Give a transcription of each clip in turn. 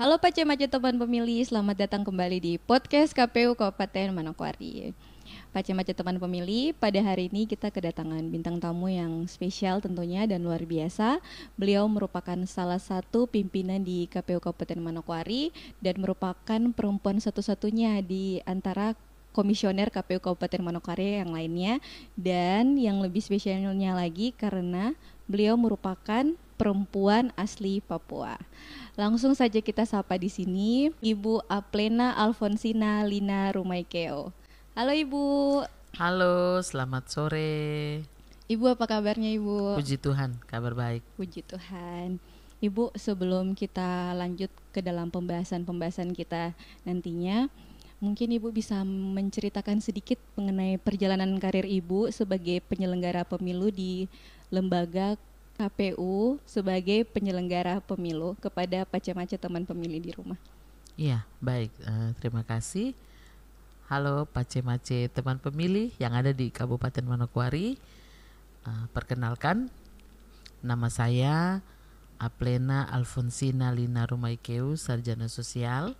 Halo Pace-Mace teman pemilih, selamat datang kembali di podcast KPU Kabupaten Manokwari. Pace-Mace teman pemilih, pada hari ini kita kedatangan bintang tamu yang spesial tentunya dan luar biasa. Beliau merupakan salah satu pimpinan di KPU Kabupaten Manokwari dan merupakan perempuan satu-satunya di antara komisioner KPU Kabupaten Manokwari yang lainnya. Dan yang lebih spesialnya lagi karena beliau merupakan perempuan asli Papua. Langsung saja kita sapa di sini Ibu Aplena Alfonsina Lina Rumaikeo. Halo Ibu. Halo, selamat sore. Ibu apa kabarnya Ibu? Puji Tuhan, kabar baik. Puji Tuhan. Ibu, sebelum kita lanjut ke dalam pembahasan kita nantinya, mungkin Ibu bisa menceritakan sedikit mengenai perjalanan karir Ibu sebagai penyelenggara pemilu di lembaga KPU sebagai penyelenggara pemilu kepada Pace-Mace teman pemilih di rumah. Iya, baik. Terima kasih. Halo Pace-Mace teman pemilih yang ada di Kabupaten Manokwari. Perkenalkan, nama saya Aplena Alfonsina Lina Rumaikeo, Sarjana Sosial.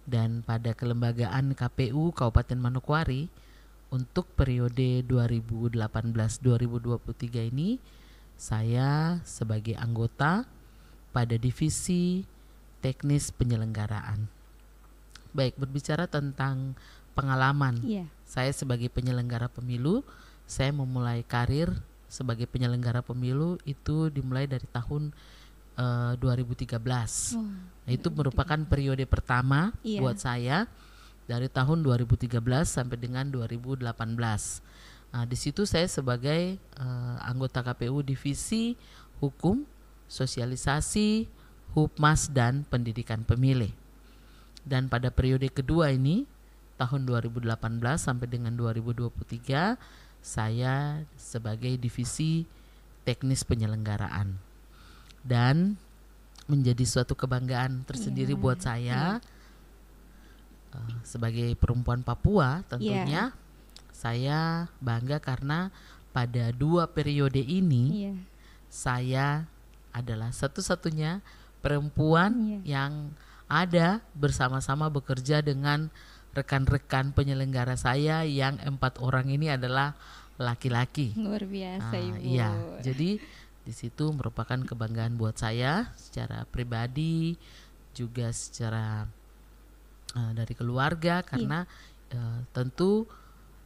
Dan pada kelembagaan KPU Kabupaten Manokwari untuk periode 2018-2023 ini, saya sebagai anggota pada divisi teknis penyelenggaraan. Baik, berbicara tentang pengalaman, saya sebagai penyelenggara pemilu, saya memulai karir sebagai penyelenggara pemilu itu dimulai dari tahun 2013. Nah, itu merupakan periode pertama buat saya dari tahun 2013 sampai dengan 2018. Nah, di situ saya sebagai anggota KPU divisi hukum, sosialisasi, Hupmas dan pendidikan pemilih. Dan pada periode kedua ini tahun 2018 sampai dengan 2023 saya sebagai divisi teknis penyelenggaraan. Dan menjadi suatu kebanggaan tersendiri buat saya sebagai perempuan Papua tentunya. Saya bangga karena pada 2 periode ini saya adalah satu-satunya perempuan yang ada bersama-sama bekerja dengan rekan-rekan penyelenggara saya yang 4 orang ini adalah laki-laki. Luar biasa Ibu. Iya, jadi di situ merupakan kebanggaan buat saya secara pribadi juga secara dari keluarga karena tentu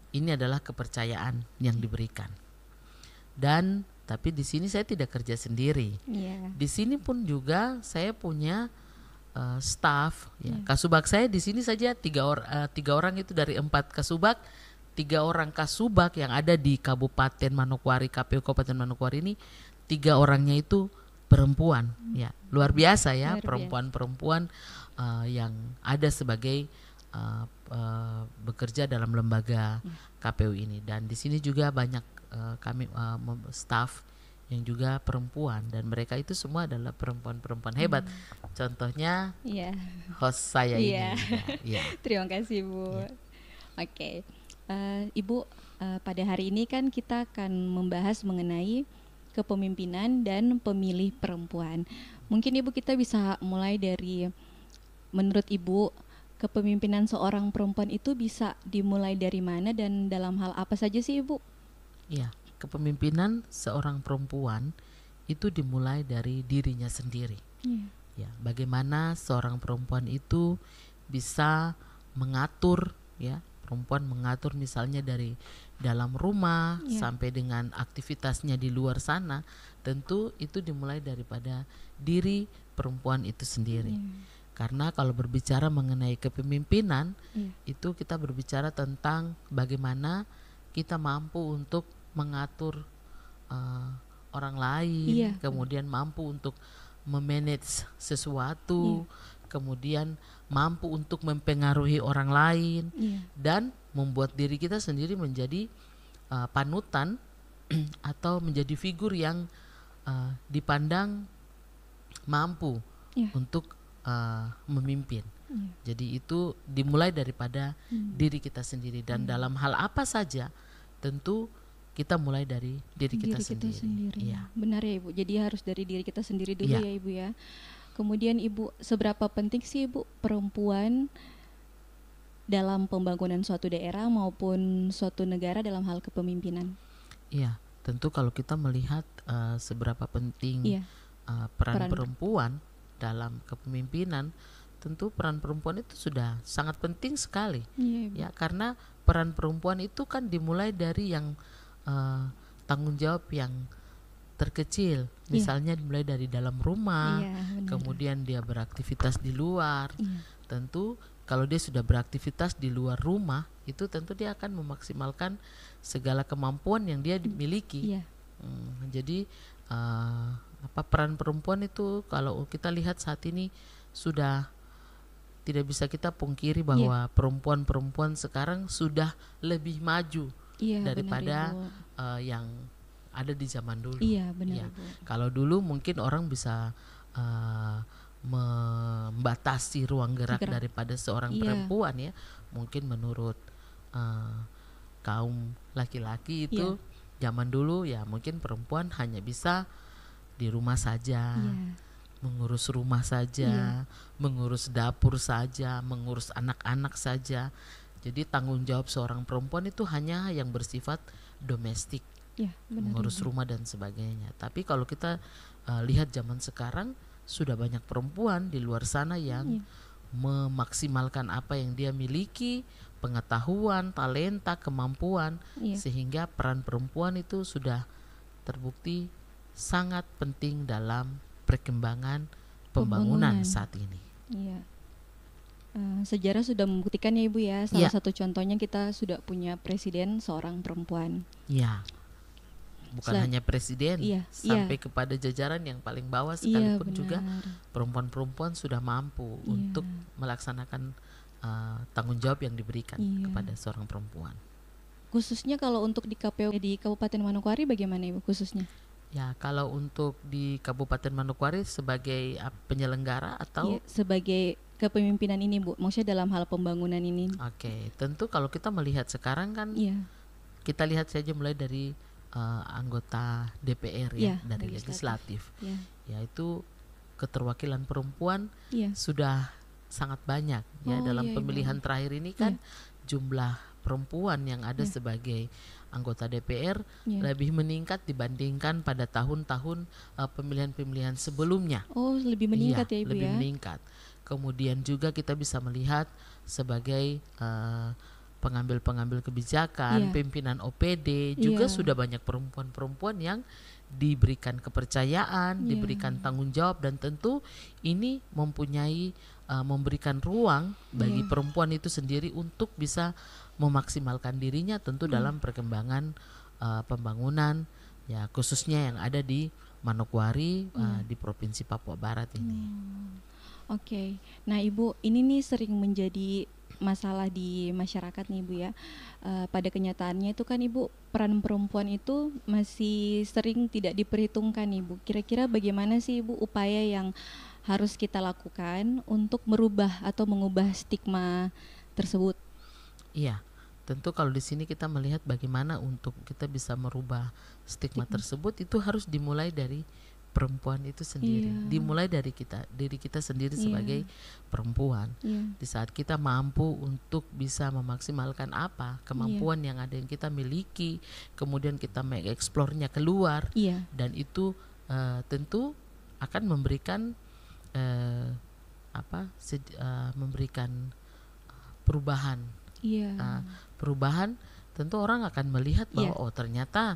ini adalah kepercayaan yang diberikan. Dan tapi di sini saya tidak kerja sendiri. Di sini pun juga saya punya staff. Kasubag saya di sini saja 3 orang itu dari 4 kasubag, 3 orang kasubag yang ada di Kabupaten Manokwari, KPU Kabupaten Manokwari ini 3 orangnya itu perempuan. Ya, luar biasa ya, perempuan-perempuan yang ada sebagai bekerja dalam lembaga KPU ini. Dan di sini juga banyak kami staff yang juga perempuan dan mereka itu semua adalah perempuan-perempuan hebat. Contohnya host saya ini. Terima kasih Bu. Oke. Ibu, pada hari ini kan kita akan membahas mengenai kepemimpinan dan pemilih perempuan. Mungkin Ibu kita bisa mulai dari, menurut Ibu, kepemimpinan seorang perempuan itu bisa dimulai dari mana dan dalam hal apa saja sih Ibu? Iya, kepemimpinan seorang perempuan itu dimulai dari dirinya sendiri. Ya, bagaimana seorang perempuan itu bisa mengatur, ya, perempuan mengatur misalnya dari dalam rumah sampai dengan aktivitasnya di luar sana, tentu itu dimulai daripada diri perempuan itu sendiri. Karena kalau berbicara mengenai kepemimpinan, itu kita berbicara tentang bagaimana kita mampu untuk mengatur orang lain, kemudian mampu untuk memanage sesuatu, kemudian mampu untuk mempengaruhi orang lain, dan membuat diri kita sendiri menjadi panutan atau menjadi figur yang dipandang mampu untuk memimpin. Jadi itu dimulai daripada diri kita sendiri dan dalam hal apa saja tentu kita mulai dari diri kita sendiri. Ya. Benar ya Ibu. Jadi harus dari diri kita sendiri dulu ya Ibu ya. Kemudian Ibu, seberapa penting sih Ibu perempuan dalam pembangunan suatu daerah maupun suatu negara dalam hal kepemimpinan? Iya, tentu kalau kita melihat seberapa penting Iya, peran peran. perempuan dalam kepemimpinan, tentu peran perempuan itu sudah sangat penting sekali. Iya, Ibu. Ya, karena peran perempuan itu kan dimulai dari yang tanggung jawab yang terkecil, misalnya dimulai dari dalam rumah, Iya, benar. kemudian dia beraktivitas di luar. Iya. Tentu kalau dia sudah beraktivitas di luar rumah, itu tentu dia akan memaksimalkan segala kemampuan yang dia miliki. Iya. Jadi peran perempuan itu kalau kita lihat saat ini sudah tidak bisa kita pungkiri bahwa perempuan-perempuan sekarang sudah lebih maju daripada yang ada di zaman dulu. Iya, benar, Ibu. Kalau dulu mungkin orang bisa membatasi ruang gerak daripada seorang perempuan ya, mungkin menurut kaum laki-laki itu zaman dulu ya mungkin perempuan hanya bisa di rumah saja, mengurus rumah saja, mengurus dapur saja, mengurus anak-anak saja. Jadi tanggung jawab seorang perempuan itu hanya yang bersifat domestik, mengurus rumah dan sebagainya. Tapi kalau kita lihat zaman sekarang sudah banyak perempuan di luar sana yang memaksimalkan apa yang dia miliki, pengetahuan, talenta, kemampuan, sehingga peran perempuan itu sudah terbukti sangat penting dalam perkembangan pembangunan saat ini. Iya. Sejarah sudah membuktikan ya Ibu ya. Salah satu contohnya kita sudah punya presiden seorang perempuan. Iya. Bukan hanya presiden, sampai kepada jajaran yang paling bawah sekalipun juga perempuan-perempuan sudah mampu untuk melaksanakan tanggung jawab yang diberikan kepada seorang perempuan. Khususnya kalau untuk di KPU di Kabupaten Manokwari bagaimana Ibu khususnya? Ya, kalau untuk di Kabupaten Manokwari sebagai penyelenggara atau sebagai kepemimpinan ini Bu, maksudnya dalam hal pembangunan ini. Oke, tentu kalau kita melihat sekarang kan kita lihat saja mulai dari anggota DPR dari legislatif. Yaitu keterwakilan perempuan sudah sangat banyak dalam pemilihan terakhir ini kan jumlah perempuan yang ada sebagai anggota DPR lebih meningkat dibandingkan pada tahun-tahun pemilihan-pemilihan sebelumnya. Oh, lebih meningkat ya Ibu lebih meningkat. Kemudian juga kita bisa melihat sebagai pengambil-pengambil kebijakan, pimpinan OPD juga sudah banyak perempuan-perempuan yang diberikan kepercayaan, diberikan tanggung jawab, dan tentu ini memberikan ruang bagi perempuan itu sendiri untuk bisa memaksimalkan dirinya tentu dalam perkembangan pembangunan ya khususnya yang ada di Manokwari di Provinsi Papua Barat ini. Oke. Nah Ibu, ini nih sering menjadi masalah di masyarakat nih Ibu ya. Pada kenyataannya itu kan Ibu, peran perempuan itu masih sering tidak diperhitungkan Ibu. Kira-kira bagaimana sih Ibu upaya yang harus kita lakukan untuk merubah atau mengubah stigma tersebut? Iya, tentu kalau di sini kita melihat bagaimana untuk kita bisa merubah stigma tersebut itu harus dimulai dari perempuan itu sendiri, dimulai dari diri kita sendiri sebagai perempuan. Di saat kita mampu untuk bisa memaksimalkan kemampuan yang ada yang kita miliki, kemudian kita mengeksplornya keluar, dan itu tentu akan memberikan memberikan perubahan. Perubahan tentu orang akan melihat bahwa oh ternyata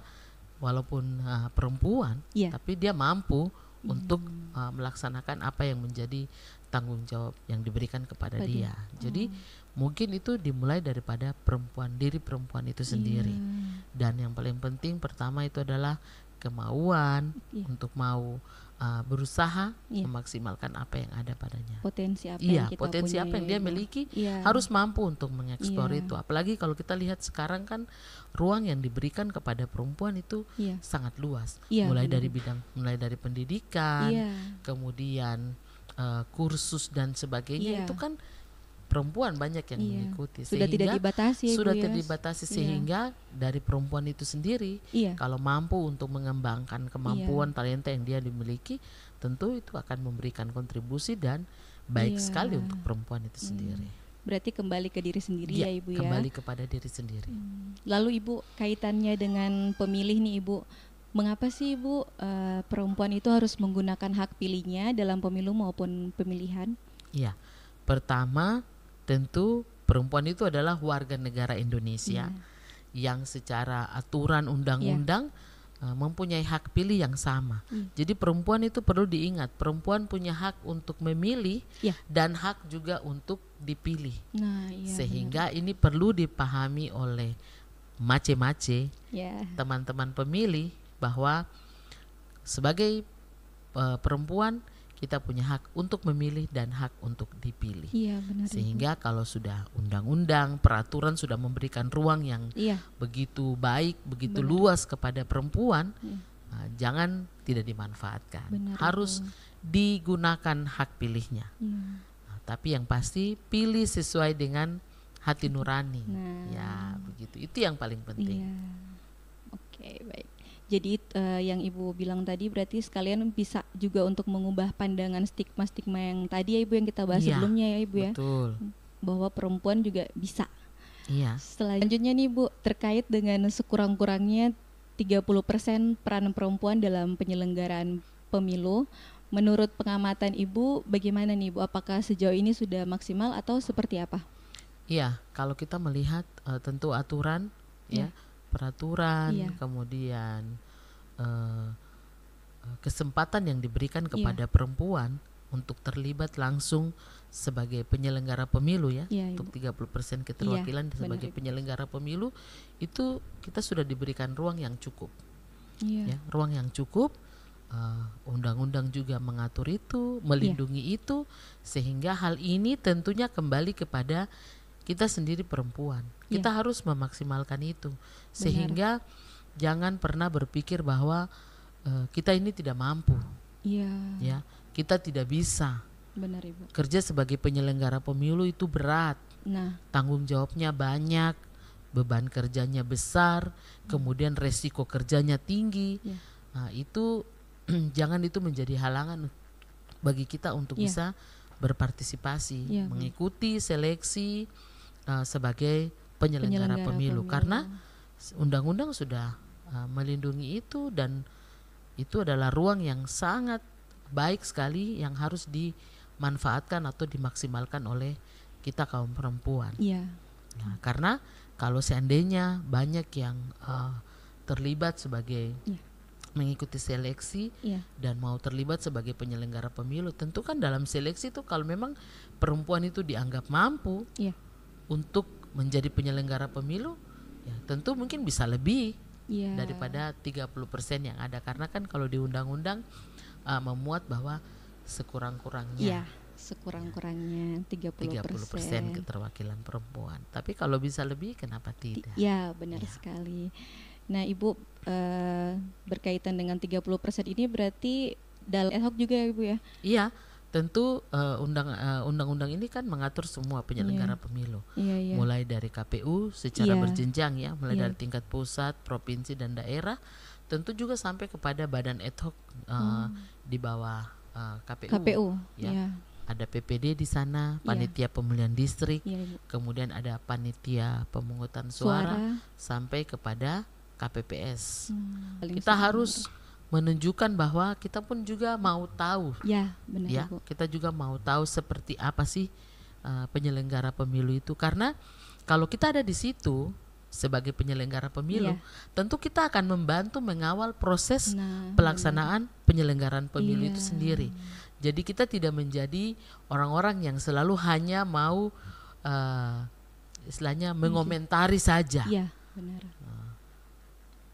walaupun perempuan tapi dia mampu untuk melaksanakan apa yang menjadi tanggung jawab yang diberikan kepada dia. Jadi mungkin itu dimulai daripada diri perempuan itu sendiri. Dan yang paling penting pertama itu adalah kemauan untuk mau berusaha memaksimalkan apa yang ada padanya. Potensi apa yang kita potensi punya apa yang dia miliki harus mampu untuk mengeksplor itu. Apalagi kalau kita lihat sekarang kan ruang yang diberikan kepada perempuan itu sangat luas. Mulai dari pendidikan, kemudian kursus dan sebagainya itu kan perempuan banyak yang mengikuti. Sudah tidak dibatasi, sudah tidak dibatasi sehingga dari perempuan itu sendiri kalau mampu untuk mengembangkan kemampuan talenta yang dia dimiliki, tentu itu akan memberikan kontribusi dan baik sekali untuk perempuan itu sendiri. Berarti kembali ke diri sendiri ya Ibu ya. Kembali kepada diri sendiri. Lalu Ibu, kaitannya dengan pemilih nih Ibu, mengapa sih Ibu perempuan itu harus menggunakan hak pilihnya dalam pemilu maupun pemilihan? Ya, pertama tentu perempuan itu adalah warga negara Indonesia yang secara aturan undang-undang mempunyai hak pilih yang sama. Jadi perempuan itu perlu diingat, perempuan punya hak untuk memilih dan hak juga untuk dipilih. Sehingga ini perlu dipahami oleh mace-mace, teman-teman pemilih, bahwa sebagai perempuan kita punya hak untuk memilih dan hak untuk dipilih. Benar, sehingga kalau sudah undang-undang, peraturan sudah memberikan ruang yang begitu baik, begitu luas kepada perempuan, jangan tidak dimanfaatkan. Harus digunakan hak pilihnya. Tapi yang pasti pilih sesuai dengan hati nurani. Ya, begitu. Itu yang paling penting. Oke, baik. Jadi yang Ibu bilang tadi berarti sekalian bisa juga untuk mengubah pandangan stigma-stigma yang tadi ya Ibu, yang kita bahas sebelumnya ya Ibu ya. Betul. Bahwa perempuan juga bisa. Selanjutnya nih Bu, terkait dengan sekurang-kurangnya 30% peran perempuan dalam penyelenggaraan pemilu. Menurut pengamatan Ibu bagaimana nih Bu? Apakah sejauh ini sudah maksimal atau seperti apa? Iya, kalau kita melihat tentu aturan peraturan, kemudian kesempatan yang diberikan kepada perempuan untuk terlibat langsung sebagai penyelenggara pemilu untuk 30% keterwakilan sebagai penyelenggara pemilu, itu kita sudah diberikan ruang yang cukup. Ruang yang cukup, undang-undang juga mengatur itu, melindungi itu, sehingga hal ini tentunya kembali kepada kita sendiri perempuan. Kita harus memaksimalkan itu. Sehingga jangan pernah berpikir bahwa kita ini tidak mampu. Kita tidak bisa. Benar, Ibu. Kerja sebagai penyelenggara pemilu itu berat. Tanggung jawabnya banyak, beban kerjanya besar, kemudian resiko kerjanya tinggi. Itu jangan itu menjadi halangan bagi kita untuk bisa berpartisipasi, mengikuti seleksi sebagai penyelenggara pemilu. Karena undang-undang sudah melindungi itu, dan itu adalah ruang yang sangat baik sekali yang harus dimanfaatkan atau dimaksimalkan oleh kita kaum perempuan. Karena kalau seandainya banyak yang terlibat sebagai mengikuti seleksi dan mau terlibat sebagai penyelenggara pemilu, tentu kan dalam seleksi itu kalau memang perempuan itu dianggap mampu untuk menjadi penyelenggara pemilu, tentu mungkin bisa lebih daripada 30% yang ada. Karena kan kalau di undang-undang memuat bahwa sekurang-kurangnya 30% keterwakilan perempuan. Tapi kalau bisa lebih, kenapa tidak? Benar sekali. Nah Ibu, berkaitan dengan 30% ini berarti dalam ad hoc juga ya Ibu ya? Iya. Tentu undang-undang ini kan mengatur semua penyelenggara pemilu, mulai dari KPU secara berjenjang mulai dari tingkat pusat, provinsi dan daerah, tentu juga sampai kepada badan ad hoc di bawah KPU. Ada PPD di sana, panitia pemilihan distrik, kemudian ada panitia pemungutan suara, sampai kepada KPPS. Kita harus menunjukkan bahwa kita pun juga mau tahu, benar, Bu. Kita juga mau tahu seperti apa sih penyelenggara pemilu itu. Karena kalau kita ada di situ sebagai penyelenggara pemilu, tentu kita akan membantu mengawal proses pelaksanaan penyelenggaraan pemilu itu sendiri. Jadi kita tidak menjadi orang-orang yang selalu hanya mau istilahnya mengomentari saja. Benar.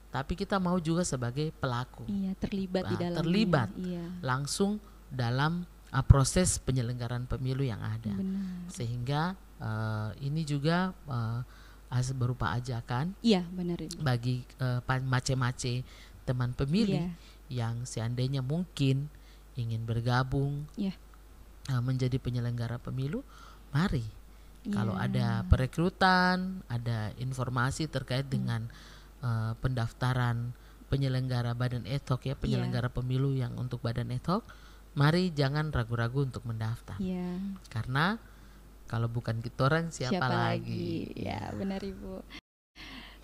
Tapi kita mau juga sebagai pelaku, terlibat di dalamnya, terlibat langsung dalam proses penyelenggaraan pemilu yang ada. Sehingga ini juga berupa ajakan benar, bagi mace-mace teman pemilih yang seandainya mungkin ingin bergabung menjadi penyelenggara pemilu, mari Kalau ada perekrutan, ada informasi terkait dengan pendaftaran penyelenggara badan ad hoc ya, penyelenggara pemilu yang untuk badan ad hoc, mari jangan ragu-ragu untuk mendaftar. Karena kalau bukan kita orang siapa lagi? Ya, benar Ibu.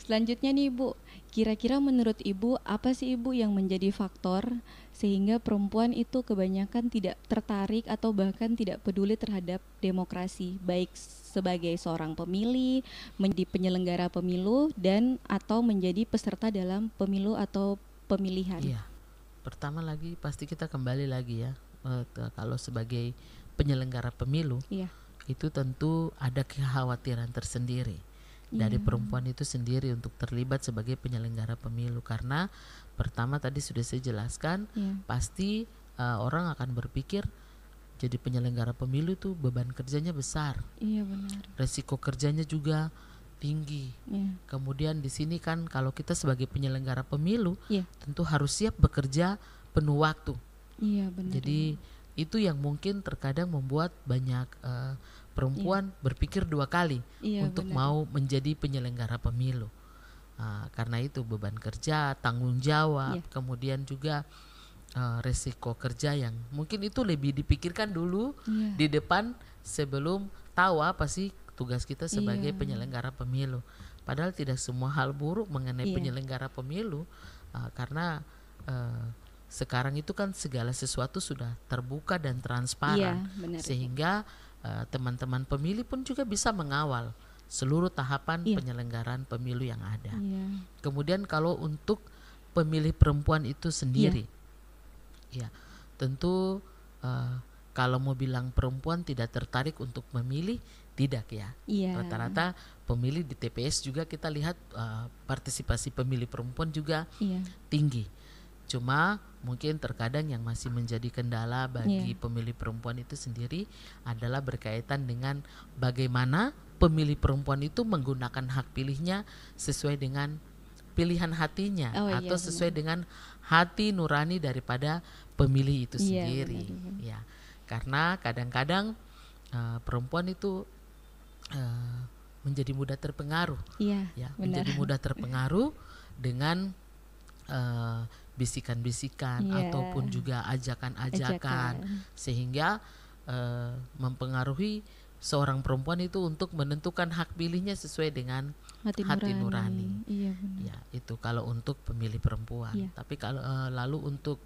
Selanjutnya nih Ibu, kira-kira menurut Ibu apa sih Ibu yang menjadi faktor sehingga perempuan itu kebanyakan tidak tertarik atau bahkan tidak peduli terhadap demokrasi, baik sebagai seorang pemilih, menjadi penyelenggara pemilu, dan atau menjadi peserta dalam pemilu atau pemilihan? Iya, pertama lagi pasti kita kembali lagi ya, kalau sebagai penyelenggara pemilu, itu tentu ada kekhawatiran tersendiri dari perempuan itu sendiri untuk terlibat sebagai penyelenggara pemilu, karena pertama tadi sudah saya jelaskan, pasti orang akan berpikir jadi penyelenggara pemilu itu beban kerjanya besar, benar. resiko kerjanya juga tinggi. Kemudian di sini kan kalau kita sebagai penyelenggara pemilu tentu harus siap bekerja penuh waktu. Benar. Jadi itu yang mungkin terkadang membuat banyak perempuan berpikir dua kali untuk mau menjadi penyelenggara pemilu. Karena itu beban kerja, tanggung jawab, kemudian juga resiko kerja yang mungkin itu lebih dipikirkan dulu di depan sebelum tahu apa sih tugas kita sebagai penyelenggara pemilu. Padahal tidak semua hal buruk mengenai penyelenggara pemilu, karena sekarang itu kan segala sesuatu sudah terbuka dan transparan, sehingga teman-teman pemilih pun juga bisa mengawal seluruh tahapan penyelenggaraan pemilu yang ada. Kemudian kalau untuk pemilih perempuan itu sendiri, tentu kalau mau bilang perempuan tidak tertarik untuk memilih, tidak ya. Rata-rata pemilih di TPS juga kita lihat partisipasi pemilih perempuan juga tinggi. Cuma mungkin terkadang yang masih menjadi kendala bagi pemilih perempuan itu sendiri adalah berkaitan dengan bagaimana pemilih perempuan itu menggunakan hak pilihnya sesuai dengan pilihan hatinya atau sesuai dengan hati nurani daripada pemilih itu sendiri. Ya, karena kadang-kadang perempuan itu menjadi mudah terpengaruh, menjadi mudah terpengaruh dengan bisikan-bisikan ataupun juga ajakan-ajakan, sehingga mempengaruhi seorang perempuan itu untuk menentukan hak pilihnya sesuai dengan hati nurani. Ya, itu kalau untuk pemilih perempuan. Tapi kalau lalu untuk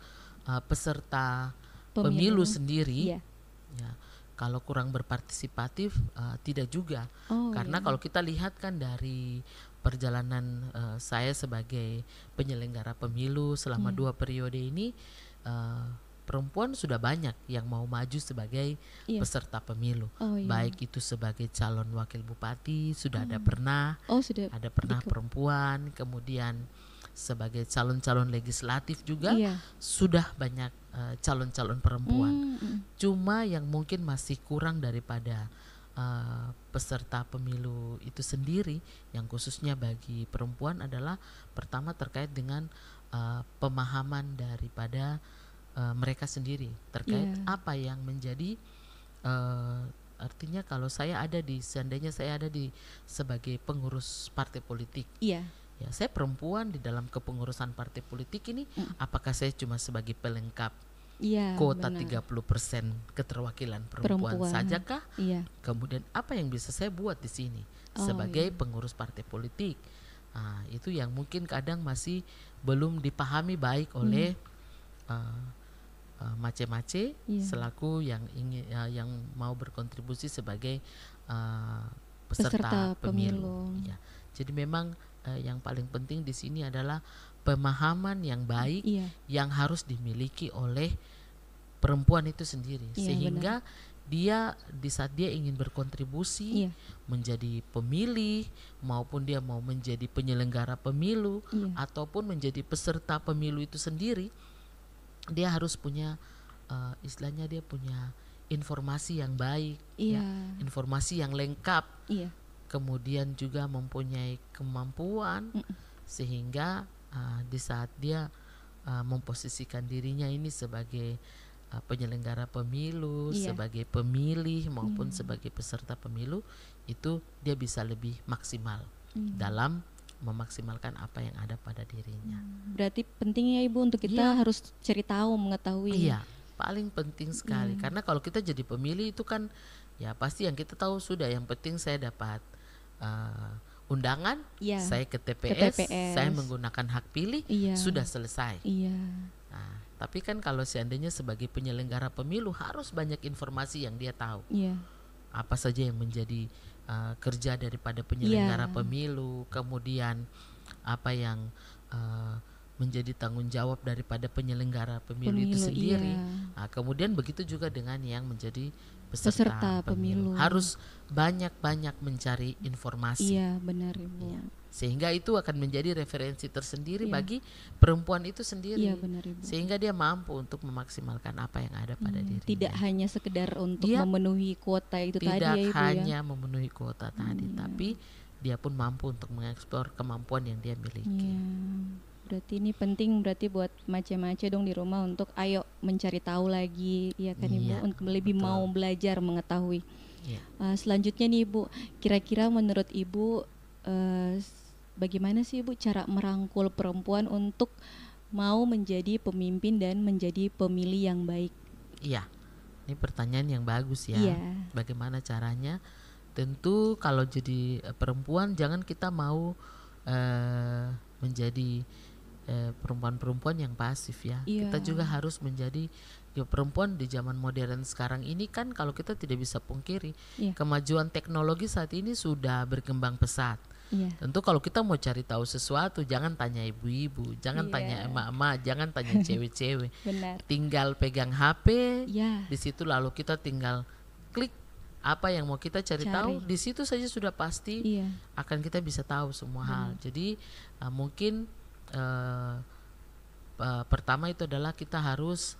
peserta pemilu sendiri, kalau kurang berpartisipatif tidak juga, karena kalau kita lihat kan dari perjalanan saya sebagai penyelenggara pemilu selama 2 periode ini, perempuan sudah banyak yang mau maju sebagai peserta pemilu, baik itu sebagai calon wakil bupati sudah ada pernah, ada pernah perempuan, kemudian sebagai calon-calon legislatif juga sudah banyak calon-calon perempuan. Cuma yang mungkin masih kurang daripada peserta pemilu itu sendiri, yang khususnya bagi perempuan adalah pertama terkait dengan pemahaman daripada mereka sendiri terkait apa yang menjadi artinya kalau saya ada di, seandainya saya ada di sebagai pengurus partai politik, ya saya perempuan di dalam kepengurusan partai politik ini, apakah saya cuma sebagai pelengkap kuota 30% keterwakilan perempuan sajakah? Kemudian apa yang bisa saya buat di sini sebagai pengurus partai politik? Itu yang mungkin kadang masih belum dipahami baik oleh mace-mace selaku yang ingin yang mau berkontribusi sebagai peserta pemilu. Jadi memang yang paling penting di sini adalah pemahaman yang baik yang harus dimiliki oleh perempuan itu sendiri, sehingga dia di saat dia ingin berkontribusi menjadi pemilih maupun dia mau menjadi penyelenggara pemilu ataupun menjadi peserta pemilu itu sendiri, dia harus punya istilahnya dia punya informasi yang baik, informasi yang lengkap, kemudian juga mempunyai kemampuan sehingga di saat dia memposisikan dirinya ini sebagai penyelenggara pemilu, Iya. sebagai pemilih maupun sebagai peserta pemilu, itu dia bisa lebih maksimal dalam memaksimalkan apa yang ada pada dirinya. Berarti penting ya Ibu untuk kita harus cari tahu, mengetahui. Iya, paling penting sekali. Karena kalau kita jadi pemilih itu kan ya pasti yang kita tahu sudah, yang penting saya dapat undangan, saya ke TPS, saya menggunakan hak pilih, sudah selesai. Nah, tapi kan kalau seandainya sebagai penyelenggara pemilu harus banyak informasi yang dia tahu. Apa saja yang menjadi kerja daripada penyelenggara pemilu, kemudian apa yang menjadi tanggung jawab daripada penyelenggara pemilu itu sendiri. Nah, kemudian begitu juga dengan yang menjadi peserta pemilu. Harus banyak-banyak mencari informasi. Iya, benar Ibu. Ya. Sehingga itu akan menjadi referensi tersendiri bagi perempuan itu sendiri. Iya, benar Ibu. Sehingga dia mampu untuk memaksimalkan apa yang ada pada dirinya. Tidak hanya sekedar untuk memenuhi kuota itu tadi ya Ibu. Tidak hanya memenuhi kuota tadi, tapi dia pun mampu untuk mengeksplor kemampuan yang dia miliki. Berarti ini penting berarti buat mace-mace dong di rumah untuk ayo mencari tahu lagi, ya kan Ibu, untuk lebih mau belajar mengetahui. Selanjutnya nih Ibu, kira-kira menurut Ibu bagaimana sih Ibu cara merangkul perempuan untuk mau menjadi pemimpin dan menjadi pemilih yang baik? Iya, ini pertanyaan yang bagus ya. Bagaimana caranya? Tentu kalau jadi perempuan jangan kita mau menjadi perempuan-perempuan yang pasif ya. Kita juga harus menjadi perempuan di zaman modern sekarang ini kan, kalau kita tidak bisa pungkiri kemajuan teknologi saat ini sudah berkembang pesat. Tentu kalau kita mau cari tahu sesuatu jangan tanya ibu-ibu, jangan tanya emak-emak, jangan tanya cewek-cewek. Tinggal pegang HP, di situ lalu kita tinggal klik apa yang mau kita cari tahu, di situ saja sudah pasti akan kita bisa tahu semua hal. Jadi mungkin pertama itu adalah kita harus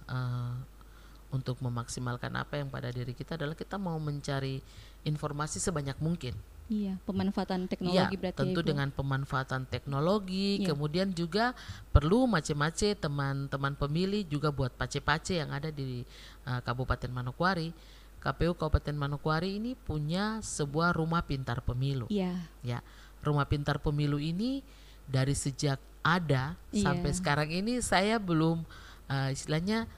untuk memaksimalkan apa yang pada diri kita adalah kita mau mencari informasi sebanyak mungkin. Pemanfaatan teknologi berarti tentu Ibu. dengan pemanfaatan teknologi, kemudian juga perlu mace-mace teman-teman pemilih juga buat pace-pace yang ada di Kabupaten Manokwari. KPU Kabupaten Manokwari ini punya sebuah rumah pintar pemilu. Ya, rumah pintar pemilu ini dari sejak ada sampai sekarang ini saya belum istilahnya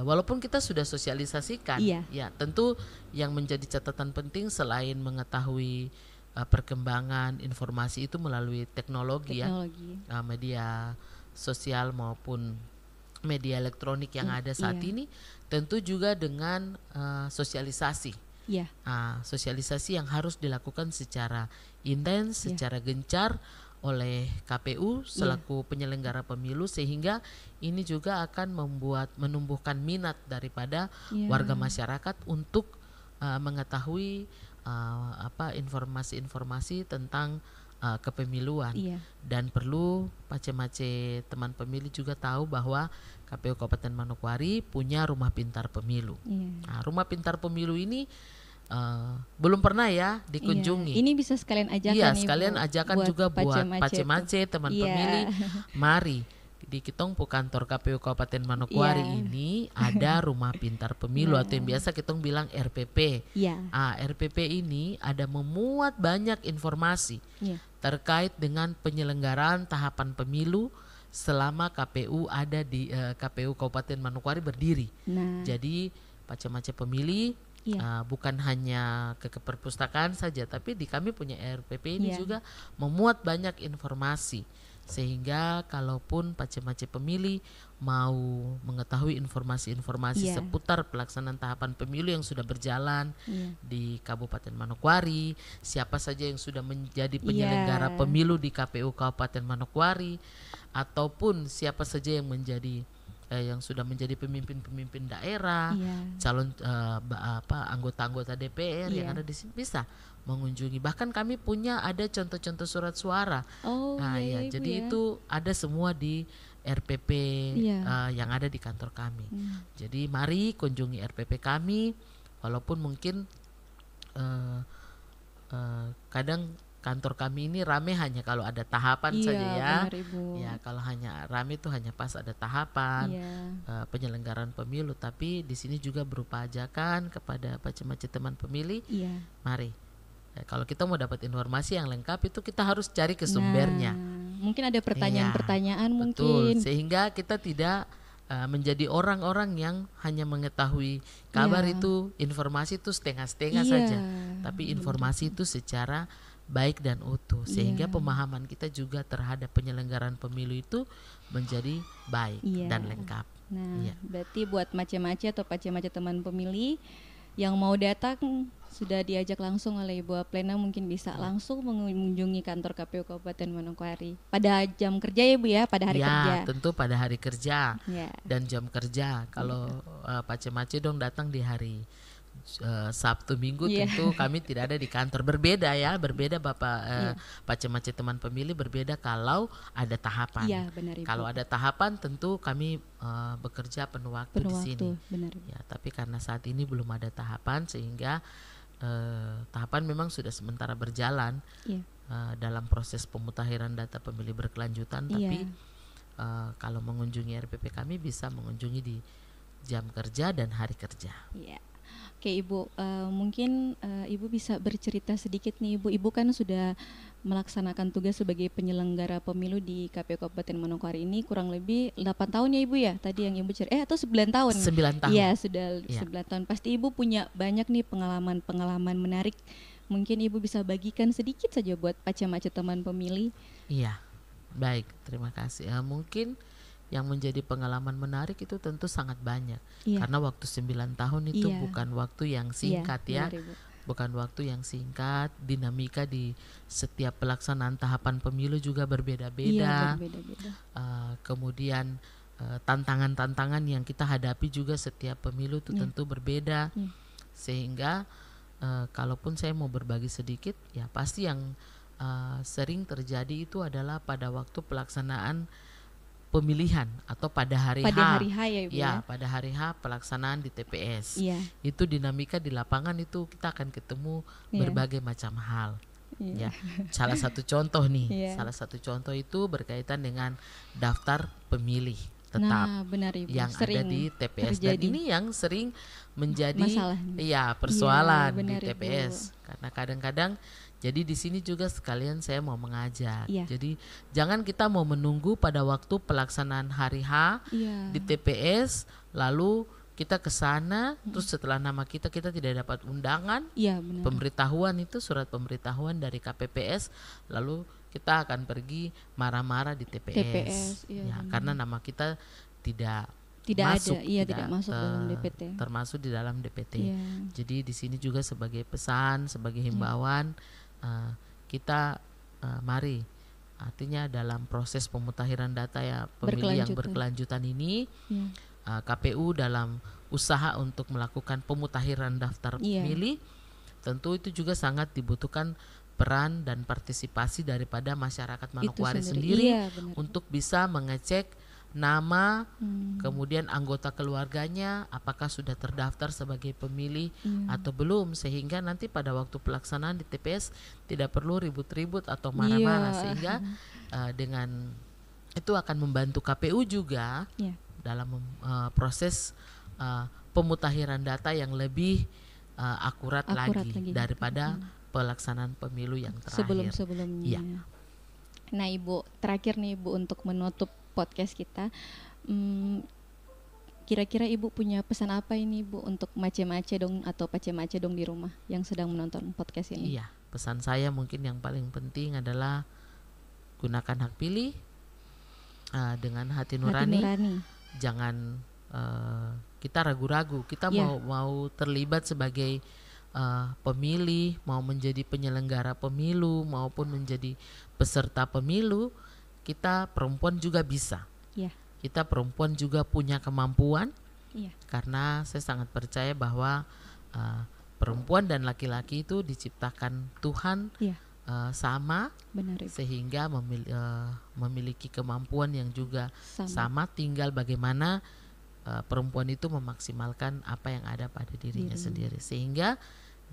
walaupun kita sudah sosialisasikan, ya tentu yang menjadi catatan penting selain mengetahui perkembangan informasi itu melalui teknologi. Media sosial maupun media elektronik yang ada saat ini, tentu juga dengan sosialisasi. Sosialisasi yang harus dilakukan secara intens, secara gencar oleh KPU selaku penyelenggara pemilu, sehingga ini juga akan menumbuhkan minat daripada warga masyarakat untuk mengetahui informasi-informasi tentang kepemiluan. Dan perlu mace-mace teman pemilih juga tahu bahwa KPU Kabupaten Manokwari punya rumah pintar pemilu. Nah, rumah pintar pemilu ini belum pernah ya dikunjungi. Ini bisa sekalian ajakan sekalian ajakan juga buat pace-mace teman pemilih. Mari di Kitong kantor KPU Kabupaten Manokwari ini ada rumah pintar pemilu atau yang biasa Kitong bilang RPP. RPP ini ada memuat banyak informasi terkait dengan penyelenggaraan tahapan pemilu selama KPU ada di KPU Kabupaten Manokwari berdiri. Jadi pace-mace pemilih bukan hanya ke perpustakaan saja, tapi di kami punya RPP ini juga memuat banyak informasi, sehingga kalaupun pace-mace pemilih mau mengetahui informasi-informasi seputar pelaksanaan tahapan pemilu yang sudah berjalan di Kabupaten Manokwari, siapa saja yang sudah menjadi penyelenggara pemilu di KPU Kabupaten Manokwari, ataupun siapa saja yang menjadi yang sudah menjadi pemimpin-pemimpin daerah, calon anggota-anggota DPR yang ada di sini bisa mengunjungi. Bahkan kami punya ada contoh-contoh surat suara. Jadi itu ada semua di RPP yang ada di kantor kami. Jadi mari kunjungi RPP kami, walaupun mungkin kadang kantor kami ini rame hanya kalau ada tahapan saja ya. Benar, Ibu. Ya, kalau hanya rame itu hanya pas ada tahapan penyelenggaraan pemilu. Tapi di sini juga berupa ajakan kepada Pace-Mace teman pemilih. Mari. Kalau kita mau dapat informasi yang lengkap itu kita harus cari ke sumbernya. Mungkin ada pertanyaan-pertanyaan betul, sehingga kita tidak menjadi orang-orang yang hanya mengetahui kabar itu, informasi itu setengah-setengah saja. Tapi informasi itu secara baik dan utuh, sehingga pemahaman kita juga terhadap penyelenggaraan pemilu itu menjadi baik dan lengkap. Nah, berarti buat Mace-Mace atau Pace-Mace teman pemilih yang mau datang sudah diajak langsung oleh Ibu Aplena, mungkin bisa langsung mengunjungi kantor KPU Kabupaten Manokwari pada jam kerja ya Bu ya, pada hari kerja. Ya, tentu pada hari kerja dan jam kerja. Kalau Pace-Mace dong datang di hari Sabtu Minggu, tentu kami tidak ada di kantor. Berbeda Bapak Pace-Mace teman pemilih, berbeda kalau ada tahapan. Benar, Ibu. Kalau ada tahapan tentu kami bekerja penuh waktu di sini. Benar. Ya, tapi karena saat ini belum ada tahapan, sehingga tahapan memang sudah sementara berjalan dalam proses pemutakhiran data pemilih berkelanjutan. Tapi kalau mengunjungi RPP kami bisa mengunjungi di jam kerja dan hari kerja. Oke Ibu, mungkin Ibu bisa bercerita sedikit nih Ibu. Ibu kan sudah melaksanakan tugas sebagai penyelenggara pemilu di KPU Kabupaten Manokwari ini kurang lebih 8 tahun ya Ibu ya. Tadi yang Ibu cerita atau 9 tahun? 9 tahun. Iya, sudah 9 tahun. Pasti Ibu punya banyak nih pengalaman menarik. Mungkin Ibu bisa bagikan sedikit saja buat Pace-Mace teman pemilih. Iya, baik, terima kasih. Mungkin yang menjadi pengalaman menarik itu tentu sangat banyak. Karena waktu 9 tahun itu bukan waktu yang singkat ya. Bukan waktu yang singkat. Dinamika di setiap pelaksanaan tahapan pemilu juga berbeda-beda. Kemudian tantangan-tantangan yang kita hadapi juga setiap pemilu itu tentu berbeda. Sehingga kalaupun saya mau berbagi sedikit, ya pasti yang sering terjadi itu adalah pada waktu pelaksanaan pemilihan atau pada hari H. Ya, Ibu, pada hari H pelaksanaan di TPS. Itu dinamika di lapangan itu kita akan ketemu berbagai macam hal. Salah satu contoh nih, salah satu contoh itu berkaitan dengan daftar pemilih tetap benar, Ibu. yang ada di TPS. Dan ini yang sering menjadi persoalan di TPS. Karena kadang-kadang jadi di sini juga sekalian saya mau mengajak. Jadi jangan kita mau menunggu pada waktu pelaksanaan hari H di TPS, lalu kita ke sana, terus setelah nama kita tidak dapat undangan, pemberitahuan itu surat pemberitahuan dari KPPS, lalu kita akan pergi marah-marah di TPS. Karena nama kita tidak masuk, tidak masuk dalam DPT. Termasuk di dalam DPT. Jadi di sini juga sebagai pesan, sebagai himbauan, kita mari, artinya dalam proses pemutakhiran data pemilih yang berkelanjutan ini, KPU dalam usaha untuk melakukan pemutakhiran daftar pemilih, tentu itu juga sangat dibutuhkan peran dan partisipasi daripada masyarakat Manokwari sendiri untuk bisa mengecek nama, kemudian anggota keluarganya apakah sudah terdaftar sebagai pemilih atau belum, sehingga nanti pada waktu pelaksanaan di TPS tidak perlu ribut-ribut atau marah-marah, sehingga dengan itu akan membantu KPU juga dalam proses pemutakhiran data yang lebih akurat lagi daripada pelaksanaan pemilu yang terakhir. Sebelumnya. Nah Ibu, terakhir nih Ibu untuk menutup podcast kita, kira-kira Ibu punya pesan apa ini Bu untuk Mace-Mace dong atau Pace-Mace dong di rumah yang sedang menonton podcast ini? Iya, pesan saya mungkin yang paling penting adalah gunakan hak pilih dengan hati nurani. Jangan kita ragu-ragu, kita mau terlibat sebagai pemilih, mau menjadi penyelenggara pemilu maupun menjadi peserta pemilu. Kita perempuan juga bisa. Kita perempuan juga punya kemampuan. Karena saya sangat percaya bahwa perempuan dan laki-laki itu diciptakan Tuhan sama. Benar, sehingga memiliki kemampuan yang juga sama. Tinggal bagaimana perempuan itu memaksimalkan apa yang ada pada dirinya sendiri, sehingga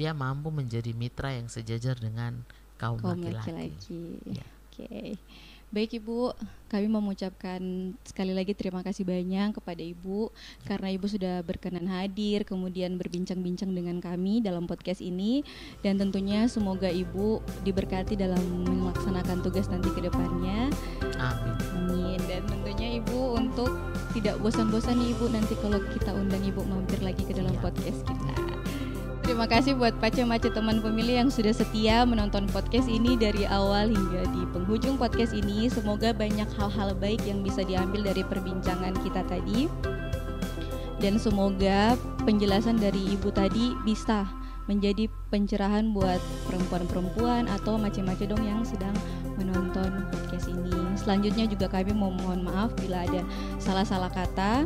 dia mampu menjadi mitra yang sejajar dengan kaum laki-laki. Ya. Oke. Baik Ibu, kami mengucapkan sekali lagi terima kasih banyak kepada Ibu karena Ibu sudah berkenan hadir kemudian berbincang-bincang dengan kami dalam podcast ini, dan tentunya semoga Ibu diberkati dalam melaksanakan tugas nanti ke depannya. Amin. Dan tentunya Ibu untuk tidak bosan-bosan nih Ibu nanti kalau kita undang Ibu mampir lagi ke dalam podcast kita. Terima kasih buat Pace-Mace teman pemilih yang sudah setia menonton podcast ini dari awal hingga di penghujung podcast ini. Semoga banyak hal-hal baik yang bisa diambil dari perbincangan kita tadi. Dan semoga penjelasan dari Ibu tadi bisa menjadi pencerahan buat perempuan-perempuan atau mace-mace dong yang sedang menonton podcast ini. Selanjutnya juga kami mohon maaf bila ada salah-salah kata.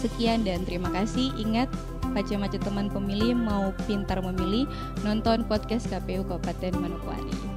Sekian dan terima kasih. Ingat, Pace-Mace teman pemilih mau pintar memilih, nonton podcast KPU Kabupaten Manokwari.